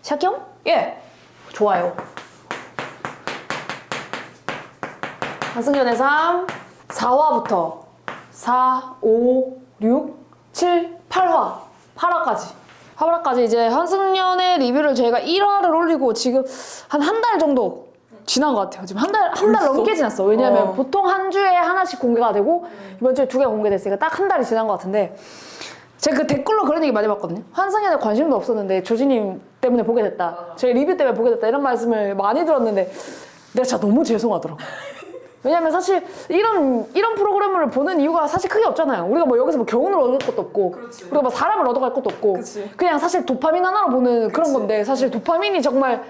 시작형? 예. 좋아요. 한승연의 삶 4화부터 4, 5, 6, 7, 8화 8화까지 8화까지 이제 한승연의 리뷰를 저희가 1화를 올리고 지금 한 달 정도 지난 것 같아요. 지금 한 달 넘게 지났어. 왜냐면 보통 한 주에 하나씩 공개가 되고 이번 주에 2개 공개됐으니까 딱 한 달이 지난 것 같은데 제가 그 댓글로 그런 얘기 많이 봤거든요. 한승연에 관심도 없었는데 조지님 때문에 보게 됐다. 저희 리뷰 때문에 보게 됐다. 이런 말씀을 많이 들었는데 내가 진짜 너무 죄송하더라고. 왜냐면 사실 이런 프로그램을 보는 이유가 사실 크게 없잖아요. 우리가 뭐 여기서 뭐 교훈을 얻을 것도 없고 그렇지. 우리가 뭐 사람을 얻어갈 것도 없고 그치. 그냥 사실 도파민 하나로 보는 그런 그치. 건데 사실 도파민이 정말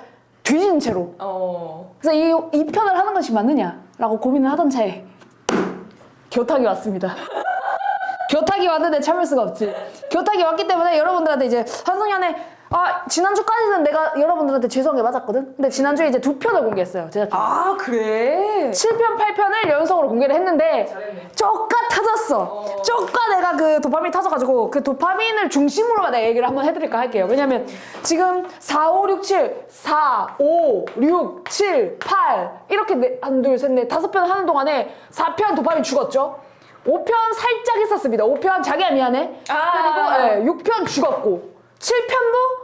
뒤진 채로 그래서 이 편을 하는 것이 맞느냐라고 고민을 하던 차에 교탁이 왔습니다. 교탁이 왔는데 참을 수가 없지. 교탁이 왔기 때문에 여러분들한테 이제 한승연의 지난주까지는 내가 여러분들한테 죄송한 게 맞았거든? 근데 지난주에 이제 2편을 공개했어요. 제작진. 아, 그래? 7편, 8편을 연속으로 공개를 했는데 잘했네. 쪼까 터졌어. 쪼까 내가 그 도파민이 터져가지고 그 도파민을 중심으로만 내가 얘기를 한번 해드릴까 할게요. 왜냐면 지금 4, 5, 6, 7, 4, 5, 6, 7, 8 이렇게 한, 둘, 셋, 넷, 5편 하는 동안에 4편 도파민 죽었죠. 5편 살짝 있었습니다. 5편 자기야 미안해. 그리고 6편 죽었고 7편도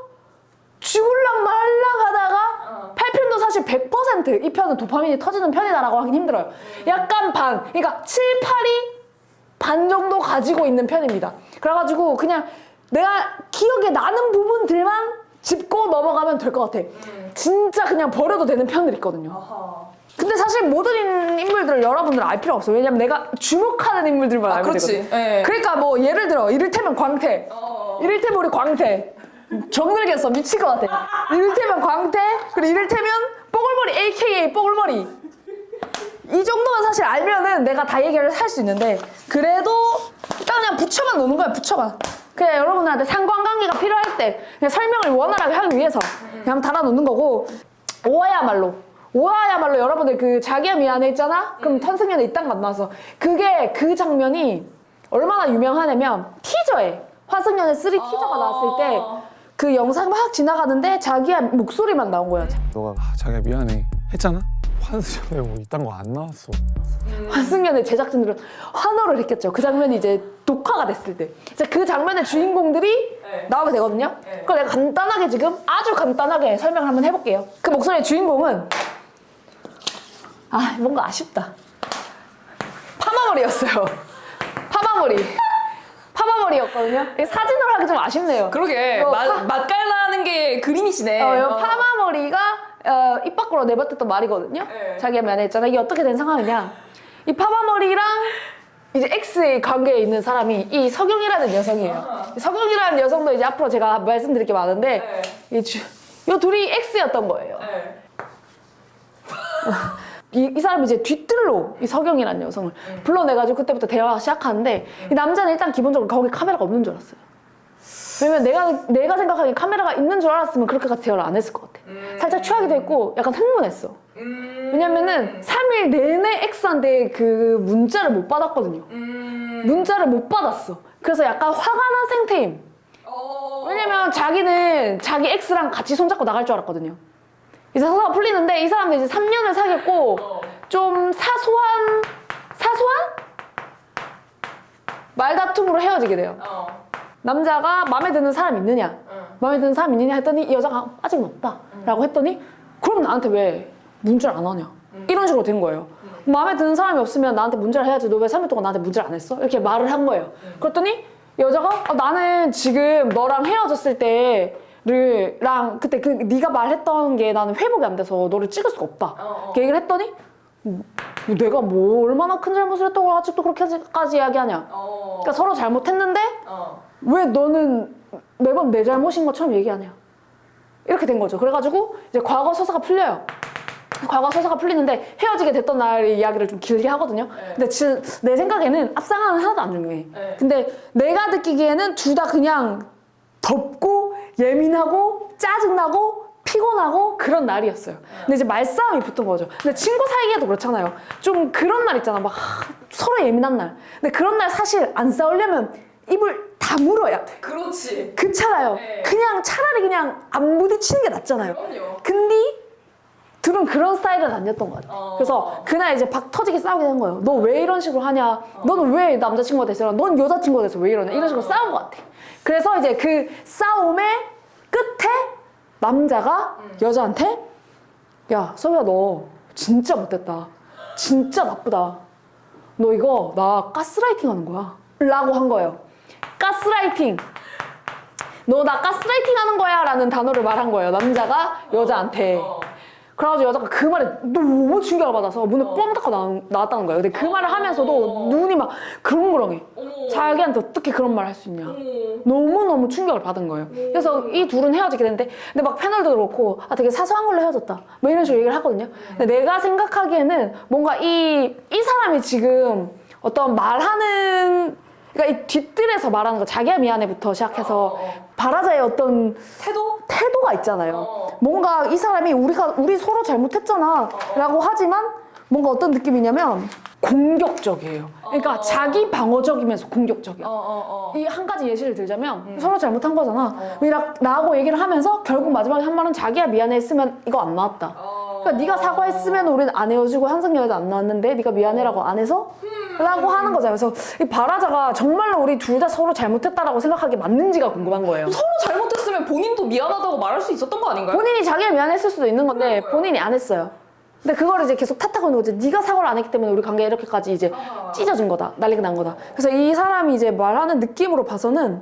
죽을랑 말랑 하다가 8편도 사실 100% 이 편은 도파민이 터지는 편이다라고 하긴 힘들어요. 약간 반, 그러니까 7, 8이 반 정도 가지고 있는 편입니다. 그래가지고 그냥 내가 기억에 나는 부분들만 짚고 넘어가면 될 것 같아. 진짜 그냥 버려도 되는 편들 있거든요. 아하. 근데 사실 모든 인물들을 여러분들 알 필요 없어. 왜냐면 내가 주목하는 인물들만 알면 그렇지. 되거든. 예. 그러니까 뭐 예를 들어 이를테면 광태. 이를테면 우리 광태. 정늘겠어. 미칠 것 같아. 이를테면 광태. 그리고 이를테면 뽀글머리 AKA 뽀글머리. 이 정도만 사실 알면은 내가 다 얘기를 할 수 있는데 그래도 일단 그냥 붙여만 놓는 거야. 붙여만. 그냥 여러분들한테 상관관계가 필요할 때 그냥 설명을 원활하게 하기 위해서 그냥 달아놓는 거고 5화야말로 여러분들 그 자기야 미안해 있잖아? 그럼 한승연에 이딴 거 안 나와서 그게 그 장면이 얼마나 유명하냐면 티저에 화승연의 3 티저가 나왔을 때 그 영상 막 지나가는데 자기야 목소리만 나온 거야. 너가 자기야 미안해 했잖아? 환승연에 뭐 이딴 거 안 나왔어. 화승연의 제작진들은 환호를 했겠죠. 그 장면이 이제 녹화가 됐을 때. 이제 그 장면의 주인공들이 나오게 되거든요. 그걸 내가 간단하게 지금 아주 간단하게 설명을 한번 해볼게요. 그 목소리의 주인공은 뭔가 아쉽다. 파마머리였어요. 파마머리였거든요. 사진으로 하기 좀 아쉽네요. 그러게. 맛깔나는 게 그림이시네. 파마머리가 입 밖으로 내뱉었던 말이거든요. 자기가 미안해 했잖아. 이게 어떻게 된 상황이냐. 이 파마머리랑 이제 X의 관계에 있는 사람이 이 서경이라는 여성이에요. 서경이라는 여성도 이제 앞으로 제가 말씀드릴 게 많은데 이 둘이 X였던 거예요. 이 사람이 이제 뒤뜰로 이 서경이라는 여성을 불러내가지고 그때부터 대화가 시작하는데 이 남자는 일단 기본적으로 거기 카메라가 없는 줄 알았어요. 왜냐면 내가 생각하기에 카메라가 있는 줄 알았으면 그렇게까지 대화를 안 했을 것 같아. 살짝 취하기도 했고 약간 흥분했어. 왜냐면은 3일 내내 X한테 그 문자를 못 받았거든요. 문자를 못 받았어. 그래서 약간 화가 난 생태임. 왜냐면 자기는 자기 X랑 같이 손잡고 나갈 줄 알았거든요. 이제 서사가 풀리는데 이 사람도 이제 3년을 사귀었고 좀 사소한 말다툼으로 헤어지게 돼요. 남자가 마음에 드는 사람 있느냐? 마음에 드는 사람 있느냐 했더니 이 여자가 아직은 없다 라고 했더니 그럼 나한테 왜 문자를 안 하냐? 이런 식으로 된 거예요. 마음에 드는 사람이 없으면 나한테 문자를 해야지. 너 왜 3일 동안 나한테 문자를 안 했어? 이렇게 말을 한 거예요. 그랬더니 여자가 나는 지금 너랑 헤어졌을 때 그때 네가 말했던 게 나는 회복이 안 돼서 너를 찍을 수가 없다. 이렇게 얘기를 했더니 내가 뭐 얼마나 큰 잘못을 했다고 아직도 그렇게까지 이야기하냐. 그러니까 서로 잘못했는데 왜 너는 매번 내 잘못인 것처럼 얘기하냐. 이렇게 된 거죠. 그래가지고 이제 과거 서사가 풀려요. 과거 서사가 풀리는데 헤어지게 됐던 날의 이야기를 좀 길게 하거든요. 근데 지금 내 생각에는 앞상황은 하나도 안 중요해. 근데 내가 느끼기에는 둘 다 그냥 덥고 예민하고 짜증나고 피곤하고 그런 날이었어요. 근데 이제 말싸움이 붙은 거죠. 근데 친구 사이에도 그렇잖아요. 좀 그런 날 있잖아. 막 서로 예민한 날. 근데 그런 날 사실 안 싸우려면 입을 다물어야 돼. 그렇지. 그렇잖아요. 네. 그냥 차라리 그냥 안 부딪히는 게 낫잖아요. 그럼요. 근데 둘은 그런 스타일은 아니었던 것 같아요. 그래서 그날 이제 박 터지게 싸우게 된 거예요. 너 왜 이런 식으로 하냐? 너는 왜 남자친구가 됐어? 넌 여자친구가 됐어? 왜 이러냐? 이런 식으로 싸운 것 같아. 그래서 이제 그 싸움의 끝에 남자가 여자한테 야, 서우야 너 진짜 못됐다. 진짜 나쁘다. 너 이거 나 가스라이팅 하는 거야. 라고 한 거예요. 가스라이팅. 너 나 가스라이팅 하는 거야 라는 단어를 말한 거예요. 남자가 여자한테. 그래가지고 여자가 그 말에 너무 충격을 받아서 문을 뻥 닫고 나왔다는 거예요. 근데 그 말을 하면서도 눈이 막 그렁그렁해. 자기한테 어떻게 그런 말을 할 수 있냐. 너무너무 충격을 받은 거예요. 그래서 이 둘은 헤어지게 됐는데 근데 막 패널도 그렇고 아 되게 사소한 걸로 헤어졌다. 뭐 이런 식으로 얘기를 하거든요. 근데 내가 생각하기에는 뭔가 이 사람이 지금 어떤 말하는 그러니까 이 뒷뜰에서 말하는 거 자기야 미안해부터 시작해서 바라자의 어떤 태도가 있잖아요. 뭔가 이 사람이 우리 서로 잘못했잖아 라고 하지만 뭔가 어떤 느낌이냐면 공격적이에요. 그러니까 자기 방어적이면서 공격적이야. 이 한 가지 예시를 들자면 서로 잘못한 거잖아. 나하고 얘기를 하면서 결국 마지막에 한 말은 자기야 미안해 했으면 이거 안 나왔다. 그러니까 네가 사과했으면 우리는 안 헤어지고 한승연애도 안 나왔는데 네가 미안해라고 안 해서? 라고 하는 거잖아요. 그래서 이 바라자가 정말로 우리 둘 다 서로 잘못했다라고 생각하기 맞는지가 궁금한 거예요. 서로 잘못했으면 본인도 미안하다고 말할 수 있었던 거 아닌가요? 본인이 자기가 미안했을 수도 있는 건데 본인이 안 했어요. 근데 그거를 이제 계속 탓하고 있는 거지. 네가 사과를 안 했기 때문에 우리 관계가 이렇게까지 이제 찢어진 거다. 난리가 난 거다. 그래서 이 사람이 이제 말하는 느낌으로 봐서는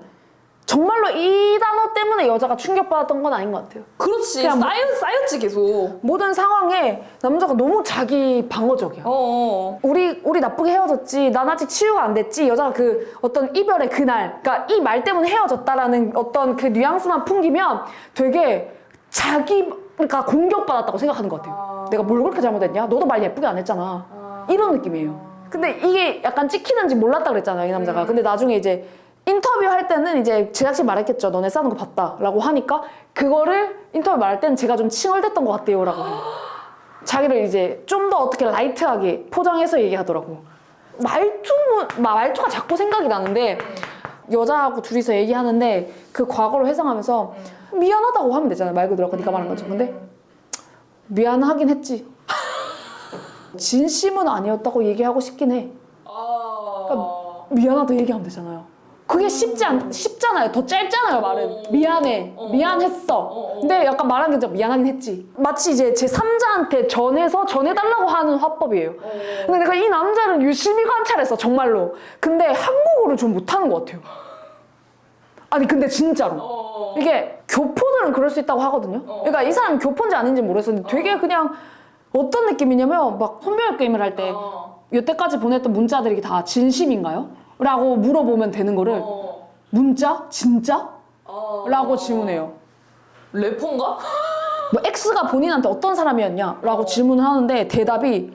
정말로 이 단어 때문에 여자가 충격받았던 건 아닌 것 같아요. 그렇지. 그냥 쌓였지 계속. 모든 상황에 남자가 너무 자기 방어적이야. 우리 나쁘게 헤어졌지. 난 아직 치유가 안 됐지. 여자가 그 어떤 이별의 그날, 그러니까 이 말 때문에 헤어졌다라는 어떤 그 뉘앙스만 풍기면 되게 그러니까 공격받았다고 생각하는 것 같아요. 내가 뭘 그렇게 잘못했냐? 너도 말 예쁘게 안 했잖아. 이런 느낌이에요. 근데 이게 약간 찍히는지 몰랐다 그랬잖아요, 이 남자가. 근데 나중에 이제 인터뷰 할 때는 이제 제작진 말했겠죠. 너네 싸는 거 봤다. 라고 하니까 그거를 인터뷰 말할 때는 제가 좀 칭얼댔던 것 같아요. 라고 해요. 자기를 이제 좀 더 어떻게 라이트하게 포장해서 얘기하더라고. 말투가 자꾸 생각이 나는데 여자하고 둘이서 얘기하는데 그 과거를 회상하면서 미안하다고 하면 되잖아요. 말 그대로 아까 네가 말한 것처럼. 근데 미안하긴 했지. 진심은 아니었다고 얘기하고 싶긴 해. 그러니까 미안하다 얘기하면 되잖아요. 그게 쉽잖아요. 더 짧잖아요, 말은. 미안해. 미안했어. 근데 약간 말하는 게 진짜 미안하긴 했지. 마치 이제 제 3자한테 전해달라고 하는 화법이에요. 근데 내가 이 남자를 유심히 관찰했어, 정말로. 근데 한국어를 좀 못하는 것 같아요. 아니, 근데 진짜로. 이게 교포들은 그럴 수 있다고 하거든요. 그러니까 이 사람이 교포인지 아닌지 모르겠었는데 되게 그냥 어떤 느낌이냐면 막 선별 게임을 할 때 여태까지 보냈던 문자들이 다 진심인가요? 라고 물어보면 되는 거를 문자? 진짜? 라고 질문해요. 래퍼인가? 뭐 X가 본인한테 어떤 사람이었냐? 라고 질문을 하는데 대답이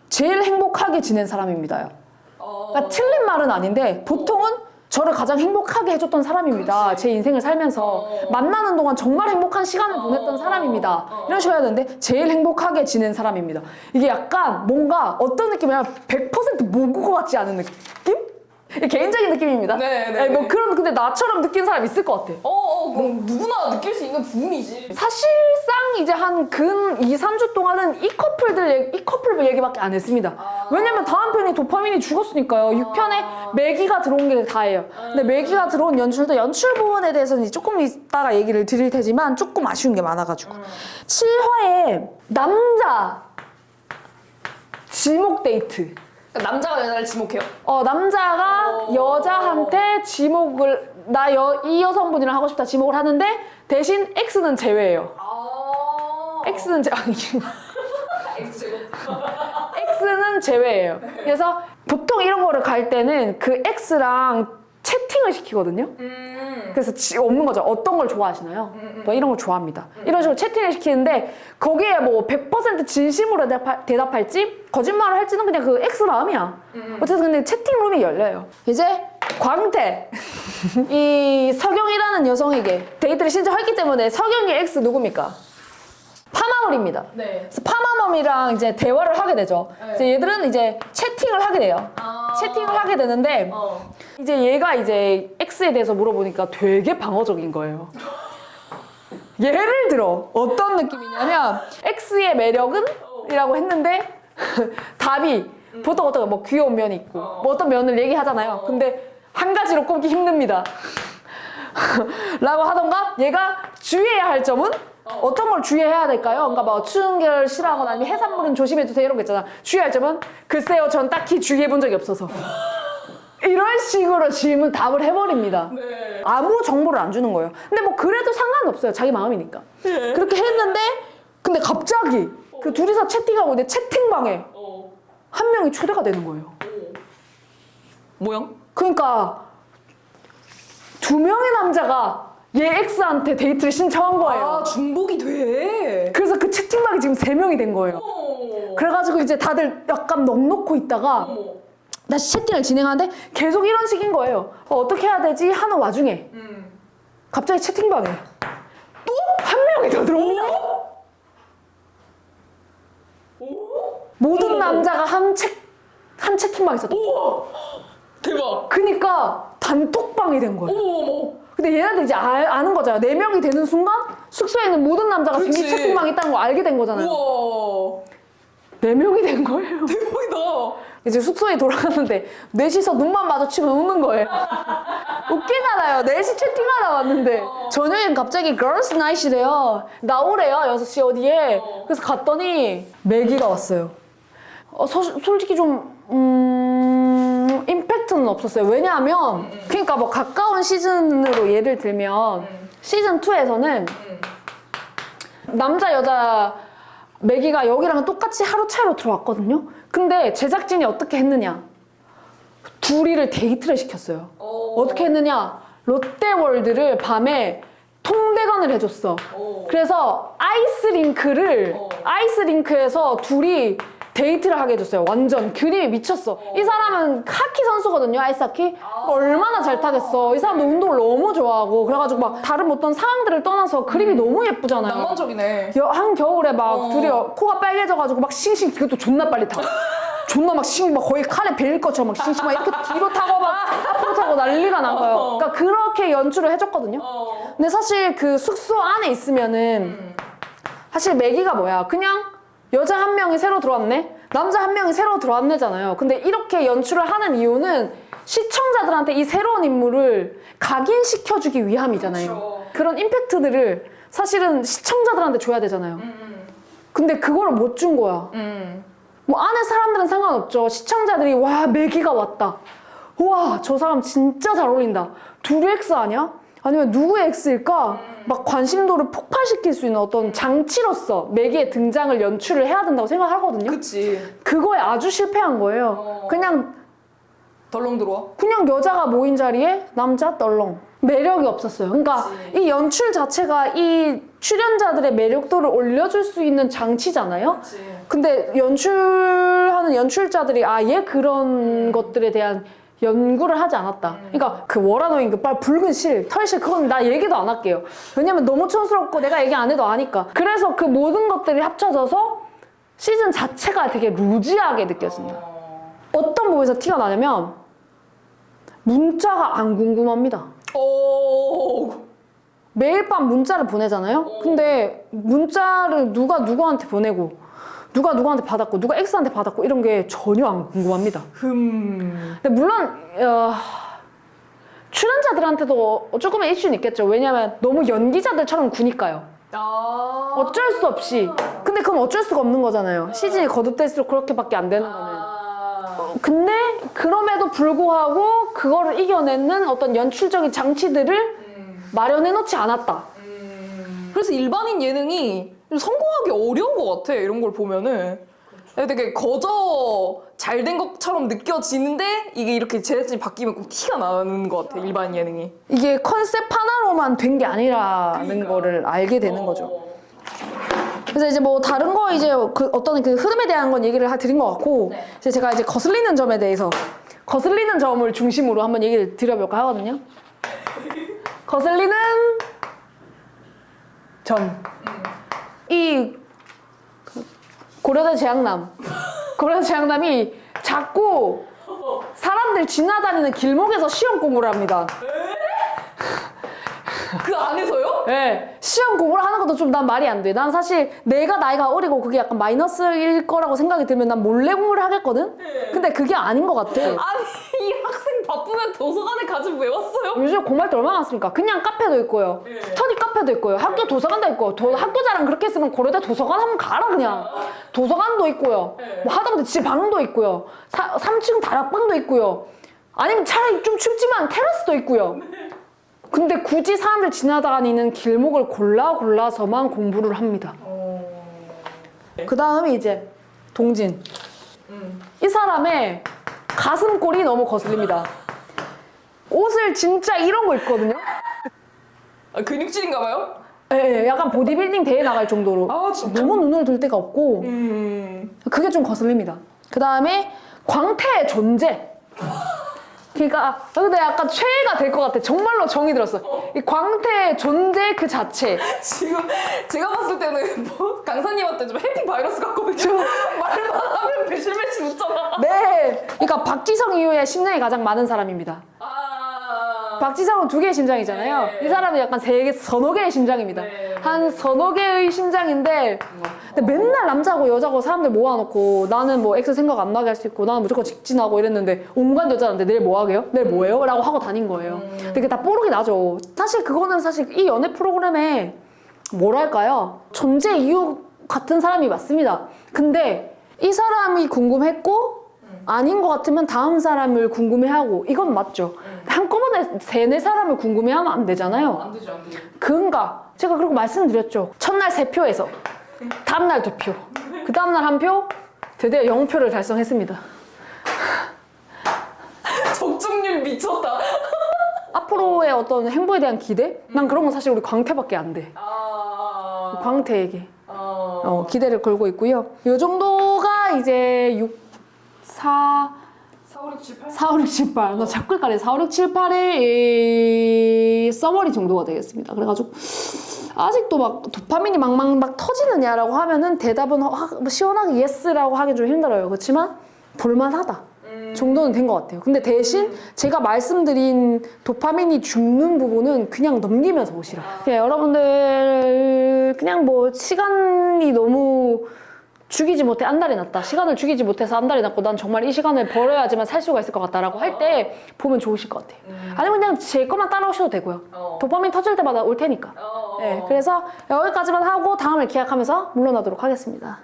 제일 행복하게 지낸 사람입니다요. 그러니까 틀린 말은 아닌데 보통은 저를 가장 행복하게 해줬던 사람입니다. 그치. 제 인생을 살면서 만나는 동안 정말 행복한 시간을 보냈던 사람입니다. 이런 식으로 해야 되는데 제일 행복하게 지낸 사람입니다. 이게 약간 뭔가 어떤 느낌이냐 100% 모국어 같지 않은 느낌? 개인적인 느낌입니다. 네. 뭐 그런 근데 나처럼 느낀 사람 있을 것 같아. 누구나 느낄 수 있는 부분이지. 사실상 이제 한 근 2, 3주 동안은 이 커플 얘기밖에 안 했습니다. 왜냐면 다음 편이 도파민이 죽었으니까요. 6편에 매기가 들어온 게 다예요. 근데 매기가 들어온 연출 부분에 대해서는 조금 이따가 얘기를 드릴 테지만 조금 아쉬운 게 많아가지고 7화에 남자 지목 데이트. 그러니까 남자가 여자를 지목해요? 남자가 여자한테 지목을 이 여성분이랑 하고 싶다 지목을 하는데 대신 X는 제외예요. X는 X는 제외예요. 그래서 보통 이런 거를 갈 때는 그 X랑 채팅을 시키거든요. 그래서 없는 거죠. 어떤 걸 좋아하시나요? 뭐 이런 걸 좋아합니다. 이런 식으로 채팅을 시키는데 거기에 뭐 100% 진심으로 대답할지 거짓말을 할지는 그냥 그 X 마음이야. 어쨌든 근데 채팅룸이 열려요. 이제 광태 이 서경이라는 여성에게 데이트를 신청했기 때문에 서경의 X 누굽니까? 파마 파마놀입니다. 네. 그래서 파마놈이랑 이제 대화를 하게 되죠. 네. 이제 얘들은 이제 채팅을 하게 돼요. 채팅을 하게 되는데 이제 얘가 이제 X에 대해서 물어보니까 되게 방어적인 거예요. 예를 들어 어떤 느낌이냐면 X의 매력은? 이라고 했는데 답이 보통 어떤 뭐 귀여운 면이 있고 뭐 어떤 면을 얘기하잖아요. 근데 한 가지로 꼽기 힘듭니다. 라고 하던가 얘가 주의해야 할 점은 어떤 걸 주의해야 될까요? 그러니까 뭐 추운 걸 싫어하거나 아니면 해산물은 조심해주세요 이런 거 있잖아. 주의할 점은 글쎄요 전 딱히 주의해 본 적이 없어서 이런 식으로 질문 답을 해버립니다. 네. 아무 정보를 안 주는 거예요. 근데 뭐 그래도 상관없어요. 자기 마음이니까. 그렇게 했는데 근데 갑자기 그 둘이서 채팅하고 있는데 채팅방에 한 명이 초대가 되는 거예요. 모양? 그러니까 두 명의 남자가 얘 X한테 데이트를 신청한 거예요. 아, 중복이 돼. 그래서 그 채팅방에 지금 3명이 된 거예요. 그래가지고 이제 다들 약간 넋 놓고 있다가 다시 채팅을 진행하는데 계속 이런 식인 거예요. 어떻게 해야 되지? 하는 와중에 갑자기 채팅방에 또 한 명이 더 들어온 거예요. 모든 남자가 한 채팅방에 있었다. 대박. 그니까 단톡방이 된 거예요. 어머. 근데 얘네들 이제 아는 거잖아요. 4명이 되는 순간 숙소에 있는 모든 남자가 지금 이 그치. 채팅방에 있다는 걸 알게 된 거잖아요. 우와. 4명이 된 거예요. 대박이다. 이제 숙소에 돌아갔는데 넷이서 눈만 마주치고 웃는 거예요. 웃기잖아요. 넷이 채팅하다 왔는데 저녁엔 갑자기 girls night이래요. 나오래요. 6시 어디에. 그래서 갔더니 매기가 왔어요. 솔직히 좀 임팩트는 없었어요. 왜냐하면 그러니까 뭐 가까운 시즌으로 예를 들면 시즌 2에서는 남자 여자 매기가 여기랑 똑같이 하루 차이로 들어왔거든요. 근데 제작진이 어떻게 했느냐? 둘이를 데이트를 시켰어요. 어떻게 했느냐? 롯데월드를 밤에 통대관을 해줬어. 그래서 아이스링크에서 둘이 데이트를 하게 해줬어요. 완전 그림이 미쳤어. 이 사람은 하키 선수거든요. 아이스하키. 얼마나 잘 타겠어. 이 사람도 운동을 너무 좋아하고 그래가지고 막 다른 어떤 상황들을 떠나서 그림이 너무 예쁘잖아요. 낭만적이네. 한겨울에 막 둘이 코가 빨개져가지고 막 싱싱 그것도 존나 빨리 타. 존나 막 거의 칼에 베일 것처럼 막 싱싱 막 이렇게 뒤로 타고 막 앞으로 타고 난리가 난 거예요. 그러니까 그렇게 연출을 해줬거든요. 근데 사실 그 숙소 안에 있으면은 사실 매기가 뭐야? 그냥 여자 한 명이 새로 들어왔네? 남자 한 명이 새로 들어왔네잖아요. 근데 이렇게 연출을 하는 이유는 시청자들한테 이 새로운 인물을 각인시켜주기 위함이잖아요. 그쵸. 그런 임팩트들을 사실은 시청자들한테 줘야 되잖아요. 근데 그거를 못 준 거야. 뭐 안에 사람들은 상관없죠. 시청자들이 와 매기가 왔다. 우와 저 사람 진짜 잘 어울린다. 둘이 X 아니야? 아니면 누구의 X일까? 막 관심도를 폭발시킬 수 있는 어떤 장치로서 매기의 등장을 연출을 해야 된다고 생각하거든요. 그치. 그거에 아주 실패한 거예요. 그냥 덜렁 들어와. 여자가 모인 자리에 남자 떨렁. 매력이 없었어요. 그러니까 이 연출 자체가 이 출연자들의 매력도를 올려줄 수 있는 장치잖아요. 그치. 근데 연출하는 연출자들이 아예 그런 것들에 대한 연구를 하지 않았다. 그러니까 그 워라노인 그 붉은 털실 그건 나 얘기도 안 할게요. 왜냐면 너무 촌스럽고 내가 얘기 안 해도 아니까. 그래서 그 모든 것들이 합쳐져서 시즌 자체가 되게 루지하게 느껴집니다. 어떤 부분에서 티가 나냐면 문자가 안 궁금합니다. 매일 밤 문자를 보내잖아요. 근데 문자를 누가 누구한테 보내고 누가 누구한테 받았고 누가 X한테 받았고 이런 게 전혀 안 궁금합니다. 근데 물론 출연자들한테도 조금의 이슈는 있겠죠. 왜냐면 너무 연기자들처럼 구니까요. 어쩔 수 없이. 근데 그건 어쩔 수가 없는 거잖아요. 시즌이 거듭될수록 그렇게밖에 안 되는 거는. 근데 그럼에도 불구하고 그거를 이겨내는 어떤 연출적인 장치들을 마련해 놓지 않았다. 그래서 일반인 예능이 좀 성공하기 어려운 것 같아. 이런 걸 보면은. 되게 거저 잘 된 것처럼 느껴지는데 이게 이렇게 제작진이 바뀌면 꼭 티가 나는 것 같아. 일반 예능이. 이게 컨셉 하나로만 된 게 아니라는 거를 알게 되는 거죠. 그래서 이제 뭐 다른 거 이제 그 어떤 그 흐름에 대한 건 얘기를 드린 것 같고 이제 제가 이제 거슬리는 점에 대해서 거슬리는 점을 중심으로 한번 얘기를 드려볼까 하거든요. 거슬리는 점. 이 고려대 재학남. 고려대 재학남이 자꾸 사람들 지나다니는 길목에서 시험 공부를 합니다. 그 안에서요? 네, 시험 공부를 하는 것도 좀 난 말이 안 돼. 난 사실 내가 나이가 어리고 그게 약간 마이너스일 거라고 생각이 들면 난 몰래 공부를 하겠거든? 근데 그게 아닌 것 같아. 아니 이 학생 바쁘면 도서관에 가지 왜 왔어요? 요즘 공부할 때 얼마나 많습니까? 그냥 카페도 있고요. 스터디 카페도 있고요. 학교 도서관도 있고. 학교 자랑 그렇게 했으면 고려대 도서관 한번 가라 그냥. 도서관도 있고요. 뭐 하다못해 집 방도 있고요. 3층 다락방도 있고요. 아니면 차라리 좀 춥지만 테라스도 있고요. 근데 굳이 사람들 지나다니는 길목을 골라서만 공부를 합니다. 그 다음에 이제 동진. 이 사람의 가슴골이 너무 거슬립니다. 옷을 진짜 이런 거 입거든요. 아, 근육질인가 봐요? 예, 약간 보디빌딩 대회 나갈 정도로 아, 진짜? 너무 눈을 들 데가 없고 그게 좀 거슬립니다. 그 다음에 광태의 존재. 그러니까 근데 약간 최애가 될 것 같아. 정말로 정이 들었어. 이 광태의 존재 그 자체. 지금 제가 봤을 때는 뭐 강사님한테 좀 해피 바이러스 같거든요. 말만 하면 배실배실 웃잖아. 네. 그러니까 박지성 이후에 심장이 가장 많은 사람입니다. 박지성은 2개의 심장이잖아요. 네. 이 사람은 약간 서너 개의 심장입니다. 네. 한 서너 개의 심장인데 근데 맨날 남자고 여자고 사람들 모아놓고 나는 뭐 X 생각 안 나게 할 수 있고 나는 무조건 직진하고 이랬는데 온갖 여자한테 내일 뭐 하게요? 내일 뭐해요? 라고 하고 다닌 거예요. 근데 그게 다 뽀록이 나죠. 사실 그거는 사실 이 연애 프로그램에 뭐랄까요? 존재 이유 같은 사람이 맞습니다. 근데 이 사람이 궁금했고 아닌 것 같으면 다음 사람을 궁금해하고 이건 맞죠. 한꺼번에 3-4사람을 궁금해하면 안 되잖아요. 안 되죠, 안 되죠. 그런가? 제가 그렇게 말씀드렸죠. 첫날 3표에서 다음날 2표, 그 다음날 1표, 드디어 0표를 달성했습니다. 적중률 미쳤다. 앞으로의 어떤 행보에 대한 기대? 난 그런 건 사실 우리 광태밖에 안 돼. 광태에게 기대를 걸고 있고요. 이 정도가 이제 4, 5, 6, 7, 8? 4, 5, 6, 7, 8. 나 자꾸 헷갈려. 4, 5, 6, 7, 8의 서머리 정도가 되겠습니다. 그래가지고 아직도 막 도파민이 막 터지느냐라고 하면은 대답은 시원하게 예스라고 하기 좀 힘들어요. 그렇지만 볼만하다 정도는 된 것 같아요. 근데 대신 제가 말씀드린 도파민이 죽는 부분은 그냥 넘기면서 보시라. 그냥 여러분들 그냥 뭐 시간이 너무 죽이지 못해 안달이 났다. 시간을 죽이지 못해서 안달이 났고 난 정말 이 시간을 버려야지만 살 수가 있을 것 같다라고 할 때 보면 좋으실 것 같아요. 아니면 그냥 제 것만 따라오셔도 되고요. 도파민 터질 때마다 올 테니까. 네, 그래서 여기까지만 하고 다음을 기약하면서 물러나도록 하겠습니다.